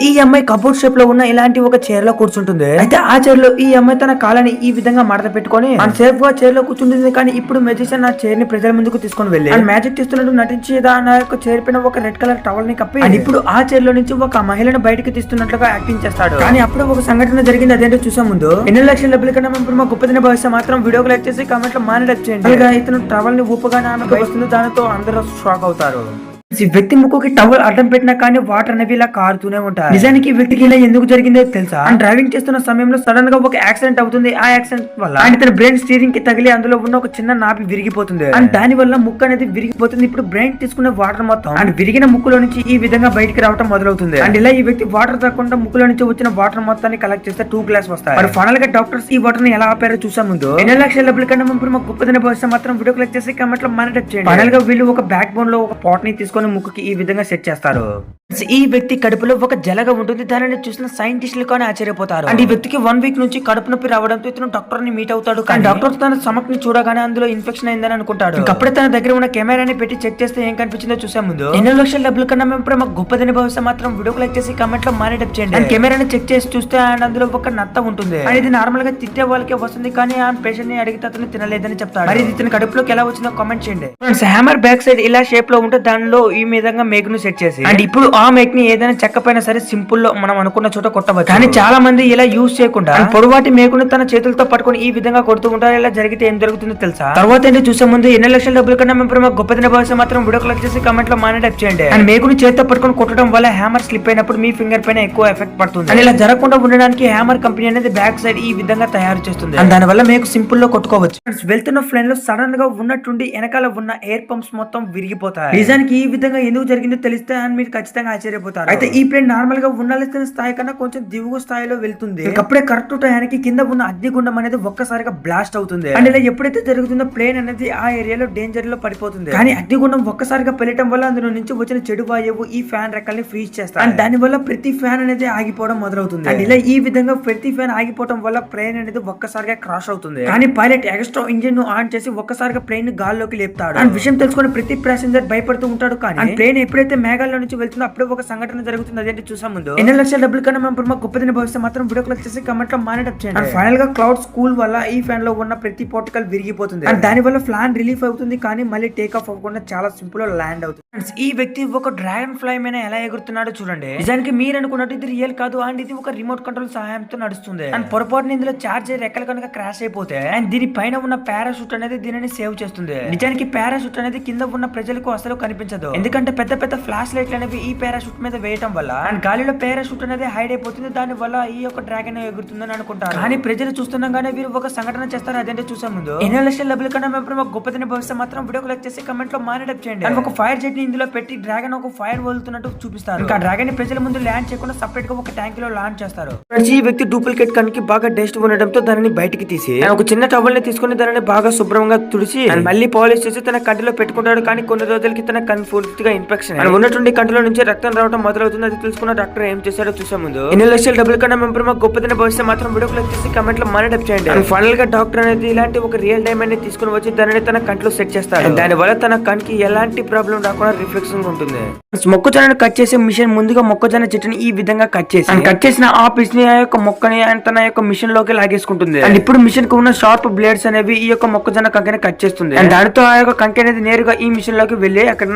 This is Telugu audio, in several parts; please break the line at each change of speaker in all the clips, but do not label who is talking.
ఈ అమ్మాయి కబోర్డ్ షేప్ లో ఉన్న ఇలాంటి ఒక చైర్ లో కూర్చుంటుంది. అయితే ఆ చైర్ లో ఈ అమ్మాయి తన కాలని ఈ విధంగా మడత పెట్టుకొని సేఫ్ గా చైర్ లో కూర్చుంటుంది. కానీ ఇప్పుడు మెజిషియన్ ఆ చైర్ ని ప్రజల ముందుకు తీసుకొని వెళ్ళి మ్యాజిక్ తీస్తున్నట్టు నటించి ఆ యొక్క చైర్ పైన ఒక రెడ్ కలర్ టవల్ ని కప్పి ఇప్పుడు ఆ చైర్ లో నుంచి ఒక మహిళను బయటకు తీస్తున్నట్లుగా యాక్టింగ్ చేస్తాడు. కానీ అప్పుడు ఒక సంఘటన జరిగింది. అదేంటో చూసే ముందు ఎన్ని లక్షల డబ్బుల కన్నా మేము మా గొప్పదిన భవిష్యత్ మాత్రం వీడియోకి లైక్ చేసి కామెంట్ లో మానిటర్ చేయండి. ఇతను టవల్ ని ఊపగానే ఆమెకు వస్తుంది. దానితో అందరూ షాక్ అవుతారు. ఈ వ్యక్తి ముక్కుకి టవల్ అడ్డం పెట్టినా కానీ వాటర్ అనేవి ఇలా కారుతూనే ఉంటాయి. నిజానికి ఈ వ్యక్తికి ఇలా ఎందుకు జరిగిందో తెలుసా? అండ్ డ్రైవింగ్ చేస్తున్న సమయంలో సడన్ గా ఒక యాక్సిడెంట్ అవుతుంది. ఆ యాక్సిడెంట్ వల్ల అండ్ తన బ్రెయిన్ స్టీరింగ్ కి తగిలి అందులో ఉన్న ఒక చిన్న నాపి విరిగిపోతుంది. అండ్ దాని వల్ల ముక్కు అనేది విరిగిపోతుంది. ఇప్పుడు బ్రెయిన్ తీసుకునే వాటర్ మొత్తం అండ్ విరిగిన ముక్కులో నుంచి ఈ విధంగా బయటికి రావడం మొదలవుతుంది. అండ్ ఇలా ఈ వ్యక్తి వాటర్ తాకుండా ముక్కులో నుంచి వచ్చిన వాటర్ మొత్తాన్ని కలెక్ట్ చేస్తే 2 గ్లాస్ వస్తాయి. మరి ఫైనల్ గా డాక్టర్స్ ఈ వాటర్ ని ఎలా ఆపారో చూసే ముందు ఎన్ని లక్షల డబ్బుల కన్నా మా గొప్పదిన భవిష్యత్ మాత్రం వీడియో కలెక్ట్ చేసి కామెంట్ లో మానిటర్ చేయండి. ఫైనల్ గా వీళ్ళు ఒక బ్యాక్ బోన్ లో ఒక పాట్ ని తీసుకొని ముక్కుకి ఈ విధంగా సెట్ చేస్తారు. ఈ వ్యక్తి కడుపులో ఒక జలగ ఉంటుంది. దానిని చూసిన సైంటిస్టులు కానీ ఆశ్చర్యపోతారు. అండ్ ఈ వ్యక్తికి 1 వీక్ నుంచి కడుపు నొప్పి రావడంతో ఇతను డాక్టర్ ని మీట్ అవుతాడు. కానీ డాక్టర్ తన స్టమక్ ని చూడగానే అందులో ఇన్ఫెక్షన్ అయిందని అనుకుంటాడు. అప్పుడే తన దగ్గర ఉన్న కెమెరాని పెట్టి చెక్ చేస్తే ఏం కనిపించిందో చూసే ముందు ఎన్నో లక్షల డబ్బుల కన్నా మేము మాకు గొప్పదిన భవిష్యత్ మాత్రం వీడియో లైక్ చేసి కామెంట్ లో మానిటర్ చేయండి. అండ్ కెమెరాని చెక్ చేసి చూస్తే అండ్ అందులో ఒక నత్త ఉంటుంది. అండ్ ఇది నార్మల్ గా తిట్టే వాళ్ళకే వస్తుంది. కానీ ఆ పేషెంట్ ని అడిగితే అతను తినలేదని చెప్తాడు. మరి ఇది ఇతని కడుపులోకి ఎలా వచ్చిందో కామెంట్ చేయండి. హ్యామర్ బ్యాక్ సైడ్ ఇలా షేప్ లో ఉంటే దానిలో ఈ విధంగా మేక్ ను సెట్ చేసి అండ్ ఇప్పుడు ఆ మేక్ ని ఏదైనా చెక్క పైన సరే సింపుల్ లో మనం అనుకున్న చోట కొట్టవచ్చు. కానీ చాలా మంది ఇలా యూజ్ చేయకుండా పొడవాటి మేకుని తన చేతులతో పట్టుకుని ఈ విధంగా కొడుతూ ఉంటారు. ఇలా జరిగితే ఏం జరుగుతుందో తెలుసా? తర్వాత ఏంటి చూసే ముందు ఎన్ని లక్షల డబ్బుల కన్నా మేము గొప్పదిన భవిష్యత్ మాత్రం వీడియో కలెక్ట్ చేసి కామెంట్ లో మానిటర్ చేయండి. అండ్ మేకుని చేతితో పట్టుకుని కొట్టడం వల్ల హ్యామర్ స్లిప్ అయినప్పుడు మీ ఫింగర్ పైన ఎక్కువ ఎఫెక్ట్ పడుతుంది. అండ్ ఇలా జరగకుండా ఉండడానికి హ్యామర్ కంపెనీ అనేది బ్యాక్ సైడ్ ఈ విధంగా తయారు చేస్తుంది. అండ్ దాని వల్ల మేకు సింపుల్ లో కొట్టుకోవచ్చు. వెళ్తున్న ఫ్లైన్ లో సడన్ గా ఉన్నట్టుండి వెనకాల ఉన్న ఎయిర్ పంప్స్ మొత్తం విరిగిపోతాయి. నిజానికి ఈ విధంగా ఎందుకు జరిగిందో తెలిస్తే అని మీరు ఖచ్చితంగా ఆశ్చర్యపోతారు. అయితే ఈ ప్లేన్ నార్మల్ గా ఉండాల్సిన స్థాయి కన్నా కొంచెం దిగువ స్థాయిలో వెళ్తుంది. అప్పుడే కరెక్ట్ టైంకి కింద ఉన్న అగ్నిగుండం అనేది ఒక్కసారిగా బ్లాస్ట్ అవుతుంది. అండ్ ఇలా ఎప్పుడైతే జరుగుతుందో ప్లేన్ అనేది ఆ ఏరియాలో డేంజర్ లో పడిపోతుంది. కానీ అగ్నిగుండం ఒక్కసారిగా పెళ్ళటం వల్ల అందులో నుంచి వచ్చిన చెడు వాయువు ఈ ఫ్యాన్ రెక్కల్ని ఫ్రీజ్ చేస్తారు. అండ్ దాని వల్ల ప్రతి ఫ్యాన్ అనేది ఆగిపోవడం మొదలవుతుంది. అండ్ ఇలా ఈ విధంగా ప్రతి ఫ్యాన్ ఆగిపోవడం వల్ల ప్లేన్ అనేది ఒక్కసారిగా క్రాష్ అవుతుంది. కానీ పైలట్ ఎక్స్ట్రా ఇంజిన్ ను ఆన్ చేసి ఒక్కసారిగా ప్లేన్ ని గాల్లోకి లేపుతాడు. అండ్ విషయం తెలుసుకుని ప్రతి ప్యాసింజర్ భయపడుతూ ఉంటాడు. కానీ ప్లేన్ ఎప్పుడైతే మేఘాల్లో నుంచి వెళ్తుందో అప్పుడే ఒక సంఘటన జరుగుతుంది. అదేంటి చూసా ముందు ఎన్ని లక్షల డబ్బుల కన్నా మేము మా గొప్పదిన భవిష్యత్ మాత్రం వీడియో క్లిక్ చేసి కమెంట్ లో మానిటర్ చేయండి. అండ్ ఫైనల్ గా క్లౌడ్ స్కూల్ వల్ల ఈ ఫ్యాన్ లో ఉన్న ప్రతి పార్టికల్ విరిగిపోతుంది. అండ్ దాని వల్ల ఫ్లాన్ రిలీఫ్ అవుతుంది. కానీ మళ్ళీ టేక్ ఆఫ్ అవ్వకుండా చాలా సింపుల్ గా ల్యాండ్ అవుతుంది. ఈ వ్యక్తి ఒక డ్రాగన్ ఫ్లై మీద ఎలా ఎగురుతున్నాడో చూడండి. నిజానికి మీరు అనుకున్నట్టు ఇది రియల్ కాదు. అండ్ ఇది ఒక రిమోట్ కంట్రోల్ సహాయంతో నడుస్తుంది. అండ్ పొరపాటున ఇందులో చార్జ్ రెక్కలు కనుక క్రాష్ అయిపోతే అండ్ దీని పైన ఉన్న పారాషూట్ అనేది దీనిని సేవ్ చేస్తుంది. నిజానికి పారాషూట్ అనేది కింద ఉన్న ప్రజలకు అసలు కనిపించదు. ఎందుకంటే పెద్ద పెద్ద ఫ్లాష్ లైట్లు అనేవి ఈ పారాషూట్ మీద వేయటం వల్ల అండ్ గాలిలో పారాషూట్ అనేది హైడ్ అయిపోతుంది. దాని వల్ల ఈ యొక్క డ్రాగన్ ఎగురుతుందని అనుకుంటారు. కానీ ప్రజలు చూస్తుండగానే వీరు ఒక సంఘటన చేస్తారు. అదేంటే చూసే ముందు ఎన్ని లక్షల డబ్బుల కన్నా మేము గొప్పదిన భవిష్యత్ మాత్రం వీడియో లైక్ చేసి కమెంట్ లో మానిటర్ చేయండి. అండ్ ఒక ఫైర్ జెట్ ని ఇందులో పెట్టి డ్రాగన్ ఒక ఫైర్ వదులుతున్నట్టు చూపిస్తారు. ఇంకా డ్రాగన్ ని ప్రజల ముందు ల్యాండ్ చేయకుండా సపరేట్ గా ఒక ట్యాంక్ లో లాంచ్ చేస్తారు. ఈ వ్యక్తి డూప్లికేట్ కన్కి బాగా డస్ట్ ఉండడంతో దానిని బయటికి తీసి ఒక చిన్న టవల్ ని తీసుకుని దానిని బాగా శుభ్రంగా తుడిచి మళ్ళీ పాలిష్ చేసి తన కంటిలో పెట్టుకుంటాడు. కానీ కొన్ని రోజులకి తన కన్ పూర్తిగా ఇన్ఫెక్షన్ ఉన్నటువంటి కంటిలో నుంచి రక్తం రావడం మొదలవుతుంది. అది తెలుసుకున్న డాక్టర్ ఏం చేశాడో చూసే ముందు ఎన్ని లక్షల డబ్బుల కన్నా మేము గొప్పదిన భవిష్యత్ మాత్రం వీడియో క్లిక్ చేసి కమెంట్ లో మానిటర్ చేయండి. అండ్ ఫైనల్ గా డాక్టర్ అనేది ఇలాంటి ఒక రియల్ డైమండ్ ని తీసుకుని వచ్చి దానిని తన కంట్లో సెట్ చేస్తాడు. దాని వల్ల తన కంటికి ఎలాంటి ప్రాబ్లం రాకుండా రిఫ్లెక్షన్ ఉంటుంది. మొక్కజొన్నను కట్ చేసే మిషన్ ముందుగా మొక్కజొన్న చెట్టుని ఈ విధంగా కట్ చేసిన ఆ పీస్ ని ఆ యొక్క మొక్కని తన యొక్క మిషన్ లోకి లాగేసుకుంటుంది. అండ్ ఇప్పుడు మిషన్ కు ఉన్న షార్ప్ బ్లేడ్స్ అనేవి ఈ యొక్క మొక్కజొన్న కంకెని కట్ చేస్తుంది. అండ్ దానితో ఆ యొక్క కంకె అనేది నేరుగా ఈ మిషన్ లోకి వెళ్లి అక్కడ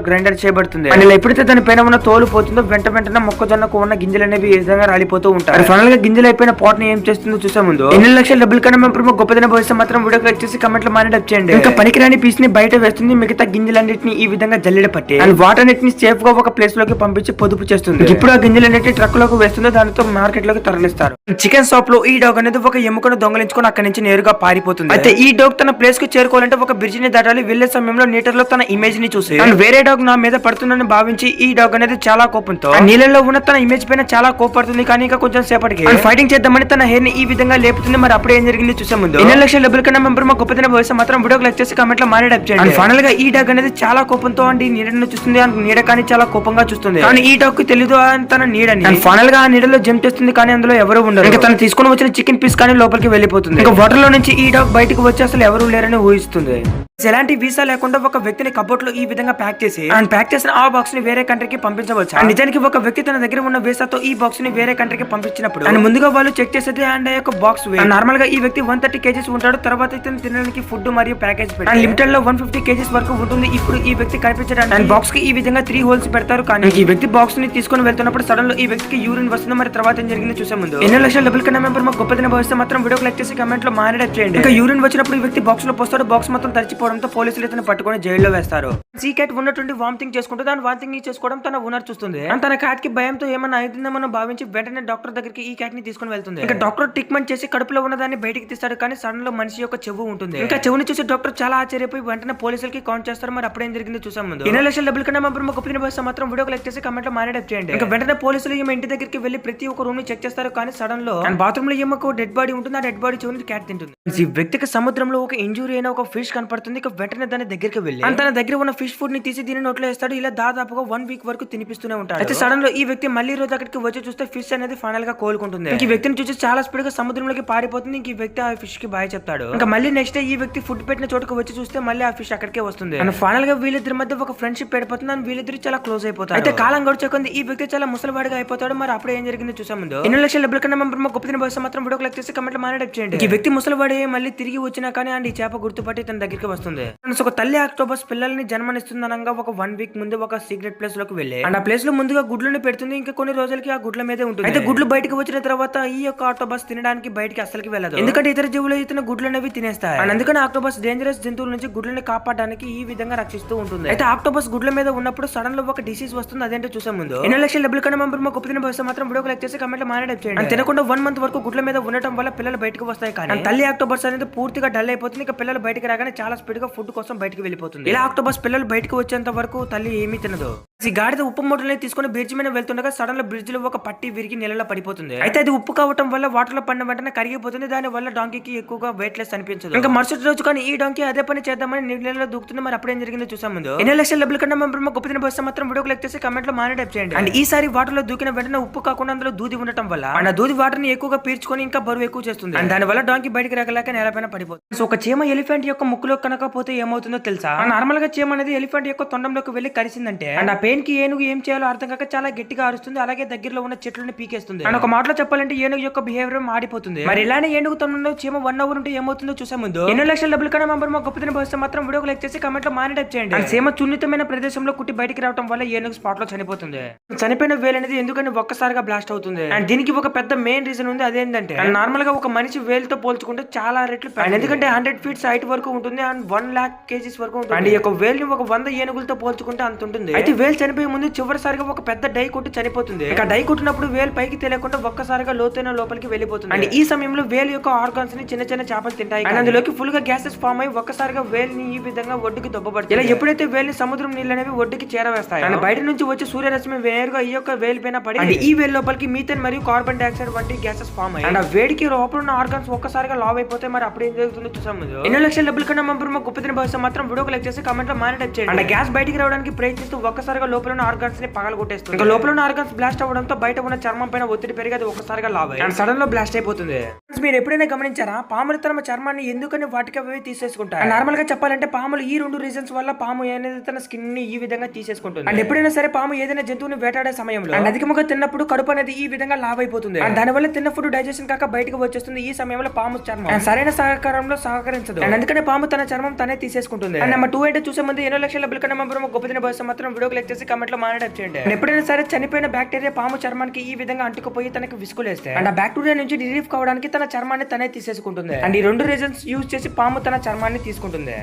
గ్రైండర్ చేయబడుతుంది. అండ్ ఎప్పుడైతే దాని పైన ఉన్న తోలు పోతుందో వెంటనే మొక్కజొన్నకు ఉన్న గింజలు అనేవి ఈ విధంగా రాలిపోతూ ఉంటాయి. ఫైనల్ గా గింజలు అయిపోయిన పాట్ ని ఏం చేస్తుందో చూసే ముందు ఎన్ని లక్షల డబ్బుల కన్నా మేము గొప్పదిన భవిష్యత్ మాత్రం వీడియో క్లిక్ చేసి కమెంట్ లో మానిటర్ చేయండి. ఇంకా పనికిరాని పీస్ ని బయట వేస్తుంది. మిగతా గింజలన్నింటిని ఈ విధంగా జల్లెడ పట్టి అండ్ వాటన్నిటిని సేఫ్ గా ఒక ప్లేస్ లోకి పంపించి పొదుపు చేస్తుంది. ఇప్పుడు ఆ గింజలన్నింటినీ ట్రక్ లోకి వేస్తుంది. దానితో మార్కెట్ లోకి తరలిస్తారు. చికెన్ షాప్ లో ఈ డాగ్ అనేది ఒక ఎముకను దొంగలించుకొని అక్కడి నుంచి నేరుగా పారిపోతుంది. అయితే ఈ డాగ్ తన ప్లేస్ కు చేరుకోవాలంటే ఒక బ్రిడ్జ్ ని దాటాలి. వెళ్లే సమయంలో నీటర్ లో తన ఇమేజ్ ని చూసి అండ్ వేరే డాగ్ నా మీద పడుతుందని భావించి ఈ డాగ్ అనేది చాలా కోపంతో నీళ్ళలో ఉన్న తన ఇమేజ్ పైన చాలా కోపడుతుంది. కానీ ఇంకా కొంచెం సేపటికి ఫైటింగ్ చేద్దామని తన హెయిర్ ని ఈ విధంగా లేపుతుంది. మరి అప్పుడు ఏం జరిగింది చూసే ముందు ఎన్ని లక్షల డబ్బుల కన్నా మేము గొప్పదిన భవిష్యత్ మాత్రం వీడియో లైక్ చేసి కమెంట్ లో మానిటర్ చేయండి. ఫైనల్ గా ఈ డాగ్ అనేది చాలా కోపంతో అండి నీడను చూస్తుంది. నీడ కానీ చాలా కోపంగా చూస్తుంది. కానీ ఈ డాగ్ కి తెలియదు తన నీడని. ఫైనల్ గా ఆ నీడలో జంప్ చేస్తుంది. కానీ అందులో ఎవరు ఉండరు. ఇంకా తను తీసుకుని వచ్చిన చికెన్ పీస్ కానీ లోపలికి వెళ్ళిపోతుంది. ఇంకా వాటర్ లో నుంచి ఈ డాగ్ బయటకు వచ్చి అసలు ఎవరు లేరని ఊహిస్తుంది. ఎలాంటి వీసా లేకుండా ఒక వ్యక్తిని కబోర్డ్ లో ఈ విధంగా ప్యాక్ చేసి అండ్ ప్యాక్ చేసిన ఆ బాక్స్ ని వేరే కంట్రీకి పంపించవచ్చు. అండ్ నిజానికి ఒక వ్యక్తి తన దగ్గర ఉన్న వీసాతో ఈ బాక్స్ ని వేరే కంట్రీకి పంపించినప్పుడు అండ్ ముందుగా వాళ్ళు చెక్ చేసేది అండ్ యొక్క బాక్స్ నార్మల్ గా ఈ వ్యక్తి 130 kgs ఉంటాడు. తర్వాత ఇతను తినడానికి ఫుడ్ మరియు ప్యాకేజ్ పెట్టి లిమిటెడ్ లో 150 kgs వరకు ఉంటుంది. ఇప్పుడు ఈ వ్యక్తి కనిపించడానికి అండ్ బాక్స్ కి ఈ విధంగా 3 హోల్స్ పెడతారు. కానీ ఈ వ్యక్తి బాక్స్ ని తీసుకొని వెళ్తున్నప్పుడు సడన్ లో ఈ వ్యక్తికి యూరిన్ వస్తుంది. మరి తర్వాత ఏం జరిగింది చూసే ముందు ఎన్నో లక్షల డబ్బుల కన్నా మెంబర్ మాకు గొప్ప దిన భవిస్తే మాత్రం వీడియో క్లిక్ చేసి కమెంట్ లో మానేట్ చేయండి. ఇంకా యూరిన్ వచ్చినప్పుడు ఈ వ్యక్తి బాక్స్ లో పోస్తాడు. బాక్స్ మొత్తం తడిచిపోవడంతో పోలీసులు ఇతను పట్టుకొని జైల్లో వేస్తారు. సీకెట్ ఉన్నటువంటి వామిటింగ్ చేసుకుంటూ దాని వామిటింగ్ చేసుకోవడం తన ఓనర్ చూస్తుంది. తన క్యాట్ కి భయంతో ఏమన్నా అవుతుందేమో భావించి వెంటనే డాక్టర్ దగ్గరికి ఈ క్యాట్ ని తీసుకుని వెళ్తుంది. ఇంకా డాక్టర్ ట్రీట్మెంట్ చేసి కడుపులో ఉన్న దాన్ని బయటికి తీస్తాడు. కానీ సడన్ లో మనిషి యొక్క చెవు ఉంటుంది. ఇంకా చెవుని చూసి డాక్టర్ చాలా ఆశ్చర్యపోయి వెంటనే పోలీసులకి కాల్ చేస్తారు. మరి అప్పుడేం జరిగింది చూసాం ముందు 2 లక్షల డబ్బుల కన్నా మెంబర్ మాకు గొప్ప బస్ మాత్రం వీడియో క్లిక్ చేసి కమెంట్ లో మానేట్ చేయండి. ఇంకా వెంటనే పోలీసులు ఈమె ఇంటి దగ్గరికి వెళ్లి ప్రతి ఒక్క రూమ్ ని చెక్ చేస్తారు. కానీ సడన్ లో బాత్రూమ్ లో ఏమో డెడ్ బాడీ ఉంటుంది. ఆ డెడ్ బాడీ చెవుని క్యాట్ తింటుంది. ఈ వ్యక్తికి సముద్రంలో ఒక ఇంజురీ అయిన ఒక ఫిష్ కనపడుతుంది. ఇక వెంటనే దాని దగ్గరికి వెళ్ళి తన దగ్గర ఉన్న ఫిష్ ఫుడ్ ని తీసి దీని నోట్లో వేస్తాడు. ఇలా దాదాపుగా 1 వీక్ వరకు తినిపిస్తూనే ఉంటాడు. అయితే సడన్ లో ఈ వ్యక్తి మళ్ళీ రోజు అక్కడికి వచ్చి చూస్తే ఫిష్ అనేది ఫైనల్ గా కోలుకుంటుంది. ఈ వ్యక్తిని చూసి చాలా స్పీడ్ గా సముద్రంలోకి పారిపోతుంది. ఇంక ఈ వ్యక్తి ఆ ఫిష్ కి బాయ్ చెప్తాడు. ఇంకా మళ్ళీ నెక్స్ట్ డే ఈ వ్యక్తి ఫుడ్ పెట్టిన చోటుకు వచ్చి చూస్తే మళ్ళీ ఆ ఫిష్ అక్కడికే వస్తుంది. అండ్ ఫైనల్ గా వీళ్ళిద్దరి మధ్య ఒక ఫ్రెండ్షిప్ ఏర్పడుతుంది. అండ్ వీళ్ళిద్దరు చాలా క్లోజ్ అయిపోతారు. అయితే కాలం గడిచే కొంది ఈ వ్యక్తి చాలా ముసలివాడిగా అయిపోతాడు. మరి అప్పుడు ఏం జరిగింది చూసే ముందు 2 లక్షల డబ్బుల కన్నా మెంబర్ మా గొప్ప దిన భవిష్యత్తు మాత్రం వీడియో క్లిక్ చేసి కమెంట్ లో మానేట్ చేయండి. ఈ వ్యక్తి ముసలివాడే మళ్ళీ తిరిగి వచ్చినా కానీ అండ్ ఈ చేప గుర్తుపట్టి తన దగ్గరికి వస్తుంది. ఒక తల్లి ఆక్టోబస్ పిల్లల్ని జన్మనిస్తుందనగా ఒక 1 వీక్ ముందు ఒక సీక్రెట్ ప్లేస్ లోకి వెళ్ళి అండ్ ఆ ప్లేస్ లో ముందుగా గుడ్లను పెడుతుంది. ఇంకా కొన్ని రోజులకి ఆ గుడ్ల మీదే ఉంటుంది. అయితే గుడ్లు బయటకు వచ్చిన తర్వాత ఈ యొక్క ఆక్టోబస్ తినడానికి బయటకి అసలుకి వెళ్ళదు. ఎందుకంటే ఇతర జీవులు ఇతను గుడ్లు అనేవి తినేస్తాయి. అండ్ అందుకని ఆక్టోబస్ డేంజరస్ జంతువుల నుంచి గుడ్లని కాపాడడానికి ఈ విధంగా రక్షిస్తూ ఉంటుంది. అయితే ఆక్టోబస్ గుడ్ల మీద ఉన్నప్పుడు సడన్ లో ఒక డిసీజ్ వస్తుంది. అదేంటో చూసే ముందు 2 లక్షల డబ్బుల కన్నా మెంబర్ మా గొప్ప దిన భవిష్యత్తు మాత్రం వీడియో క్లిక్ చేసి కమెంట్ లో మానేట్ చేయండి. అండ్ తినకుండా 1 మంత్ వరకు గుడ్ల మీద ఉండటం వల్ల పిల్లలు బయటకు వస్తాయి. కానీ తల్లి ఆక్టోబస్ అనేది పూర్తిగా డల్ అయిపోతుంది. ఇక పిల్లలు బయటకు రాగానే చాలా స్పీడ్ గా ఫుడ్ కోసం బయటకు వెళ్ళిపోతుంది. ఇలా ఆక్టోబస్ పిల్లలు బయటకు వచ్చేంత వరకు తల్లి ఏమీ తినదు. ఈ గాడిద ఉప్పు మూటల్ని తీసుకుని బ్రిడ్జ్ మీద వెళ్తుండగా సడన్ లో బ్రిడ్జ్ లో ఒక పట్టి విరిగి నెలలో పడిపోతుంది. అయితే అది ఉప్పు కావటం వల్ల వాటర్ లో పడిన వెంటనే కరిగిపోతుంది. దాని వల్ల డాంకీకి ఎక్కువగా వెయిట్ లెస్ అనిపించదు. ఇంకా మరుసటి రోజు కానీ ఈ డాంకీ అదే పని చేద్దామని నీళ్ళలో దూకుతుంది. మరి అప్పుడేం జరిగిందో చూసాం ముందు 2 లక్షల డబ్బుల కన్నా మెంబర్ మా గొప్ప దిన భవిష్యత్తు మాత్రం వీడియో క్లిక్ చేసి కమెంట్ లో మానేట్ చేయండి. అండ్ ఈసారి వాటర్ లో దూకిన వెంటనే ఉప్పు కాకుండా అందులో దూది ఉండటం వల్ల అండ్ దూది వాటర్ ని ఎక్కువగా పీల్చుకొని ఇంకా బరువు ఎక్కువ చేస్తుంది. అండ్ దాని వల్ల డాంకీ బయటకి రాగలేక నేలపైన పడిపోతుంది. సో ఒక చీమ ఎలిఫెంట్ యొక్క ముక్కులో కనకపోతే ఏమవుతుందో తెలుసా? నార్మల్ గా చీమ అనేది ఎలిఫెంట్ యొక్క తొండంలోకి వెళ్లి కరిసిందంటే అండ్ ఆ పెయిన్ కి ఏనుగు ఏం చేయాలో అర్థం కాక చాలా గట్టిగా అరుస్తుంది. అలాగే దగ్గరలో ఉన్న చెట్లను పీకేస్తుంది. అండ్ ఒక మాటలో చెప్పాలంటే ఏనుగు యొక్క బిహేవియర్ మాడిపోతుంది. మరి ఇలానే ఏనుగు తొండంలో చీమ 1 అవర్ ఉంటే ఏమవుతుందో చూసే ముందు 2 లక్షల డబ్బుల కన్నా మెంబర్ మా గొప్ప దిన భవిష్యత్తు మాత్రం వీడియో లైక్ చేసి కమెంట్ లో మానిటర్ చేయండి. అండ్ చీమ సున్నితమైన ప్రదేశంలో కుట్టి బయటికి రావడం వల్ల ఏనుగు స్పాట్ లో చనిపోతుంది. చనిపోయిన వేలు అనేది ఎందుకని ఒక్కసారిగా బ్లాస్ట్ అవుతుంది. అండ్ దీనికి ఒక పెద్ద మెయిన్ రీజన్ ఉంది. అదేంటంటే నార్మల్ గా ఒక మనిషి వేలుతో పోల్చుకుంటే చాలా రెట్లు ఎందుకంటే 100 ఫీట్స్ హైట్ వరకు ఉంటుంది. అండ్ 1 lakh kgs వరకు ఉంటుంది. అండ్ ఈ యొక్క వేలు ఒక 100 ఏనుగులతో పోల్చుకుంటే అంత ఉంటుంది. అయితే వేలు చనిపోయే ముందు చివరిసారిగా ఒక పెద్ద డై కొట్టి చనిపోతుంది. ఇక డై కొట్టినప్పుడు వేలు పైకి తెలియకుండా ఒక్కసారిగా లోతైన లోపలికి వెళ్ళిపోతుంది. అండ్ ఈ సమయంలో వేలు యొక్క ఆర్గాన్స్ ని చిన్న చిన్న చేపలు తింటాయి. అండ్ అందులోకి ఫుల్ గా గ్యాసెస్ ఫామ్ అయ్యి ఒక్కసారిగా వేలుని ఈ విధంగా ఒడ్డుకి దొబ్బబడుతుంది. ఇలా ఎప్పుడైతే వేలుని సముద్రం నీళ్ళు అనేవి ఒడ్డుకి చేరవేస్తాయి అండ్ బయట నుంచి వచ్చే సూర్యరశ్మి వేరుగా ఈ యొక్క వేలు పైన పడి అండ్ ఈ వేలు లోపలికి మీథేన్ మరియు కార్బన్ డైఆక్సైడ్ వంటి గ్యాసెస్ ఫామ్ అయ్యి అండ్ ఆ వేడికి లోపల ఉన్న ఆర్గాన్స్ ఒక్కసారిగా లావ్ అయిపోతే మరి అప్పుడు ఏం జరుగుతుందో చూసాము. 2 లక్షల డబ్బుల కన్నా మెంబర్ మా గొప్ప దిన భవిష్యత్తు మాత్రం వీడియో లైక్ చేసి కమెంట్ లో మానిటర్ చేయండి. అండ్ గ్యాస్ బయటికి రావడానికి ప్రయత్నిస్తూ ఒక్కసారిగా లోపల ఉన్న ఆర్గాన్స్ ని పగలగొట్టేస్తుంది. ఇంకా లోపల ఉన్న ఆర్గాన్స్ బ్లాస్ట్ అవ్వడంతో బయట ఉన్న చర్మం పైన ఒత్తిడి పెరిగి అది ఒక్కసారిగా లావ్ అయ్యి అండ్ సడన్ లో బ్లాస్ట్ అయిపోతుంది. మీరు ఎప్పుడైనా గమనించారా పాములు తమ చర్మాన్ని ఎందుకని వాటికి అవి తీసేసుకుంటారు? నార్మల్ గా చెప్పాలంటే పాములు ఈ 2 రీజన్స్ వల్ల పాము అనేది తన స్కిన్ ని ఈ విధంగా తీసేసుకుంటుంది. అండ్ ఎప్పుడైనా సరే పాము ఏదైనా జంతువుని వేటాడే సమయంలో అండ్ అధికంగా తిన్నప్పుడు కడుపు అనేది ఈ విధంగా లావ్ అయిపోతుంది. అండ్ దాని వల్ల తిన్న ఫుడ్ డైజెషన్ కాక బయటకు వచ్చేస్తుంది. ఈ సమయంలో పాము చర్మం సరైన సహకారంలో సహకరించదు. అండ్ అందుకనే పాము తన చర్మం తనే తీసేసుకుంటుంది. అండ్ నెంబర్ 2 అంటే చూసే ముందు 2 లక్షల డబ్బుల కన్నా మెంబర్ గొప్ప దిన భవిష్యత్తు మాత్రం వీడియో లైక్ చేసి కమెంట్ లో మానిటర్ చేయండి. ఎప్పుడైనా సరే చనిపోయిన బ్యాక్టీరియా పాము చర్మానికి ఈ విధంగా అంటుకుపోయి తనకి విసుగులేస్తే అండ్ ఆ బ్యాక్టీరియా నుంచి రిలీఫ్ కావడానికి తన చర్మాన్ని తనే తీసేసుకుంటుంది. అండ్ ఈ 2 రీజన్స్ యూజ్ చేసి పాము తన చర్మాన్ని తీసుకుంటుంది.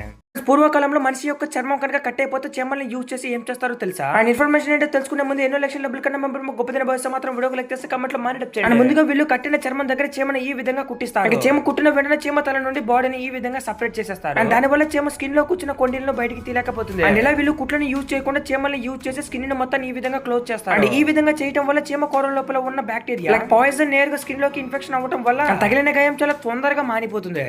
పూర్వకాలంలో మనిషి యొక్క చర్మం కనుక కట్ అయిపోతే చర్మాన్ని యూజ్ చేసి ఏం చేస్తారో తెలుసా? అండ్ ఇన్ఫర్మేషన్ ఏంటో తెలుసుకునే ముందు 2 లక్షల డబ్బుల కన్నా మెంబర్ గొప్ప దిన భవిష్యత్తు మాత్రం వీడియో లైక్ చేసి కమెంట్ లో మానిటర్ చేయండి. అండ్ ముందుగా వీళ్ళు కట్టిన చర్మం దగ్గర చీమను ఈ విధంగా కుట్టిస్తారు. చీమ కుట్టిన వెంటనే చీమ తల నుండి బాడీని ఈ విధంగా సెపరేట్ చేసేస్తారు. అండ్ దాని వల్ల చీమ స్కిన్ లో కూర్చున్న కొండీలను బయటికి తీయలేకపోతుంది. అండ్ ఇలా వీళ్ళు కుట్లను యూజ్ చేయకుండా చీమల్ని యూజ్ చేసి స్కిన్ ని మొత్తం ఈ విధంగా క్లోజ్ చేస్తారు. అండ్ ఈ విధంగా చేయడం వల్ల చీమ కూర లోపల ఉన్న బ్యాక్టీరియా పాయిజన్ నేరుగా స్కిన్ లోకి ఇన్ఫెక్షన్ అవ్వడం వల్ల తగిలిన గాయం చాలా తొందరగా మానిపోతుంది.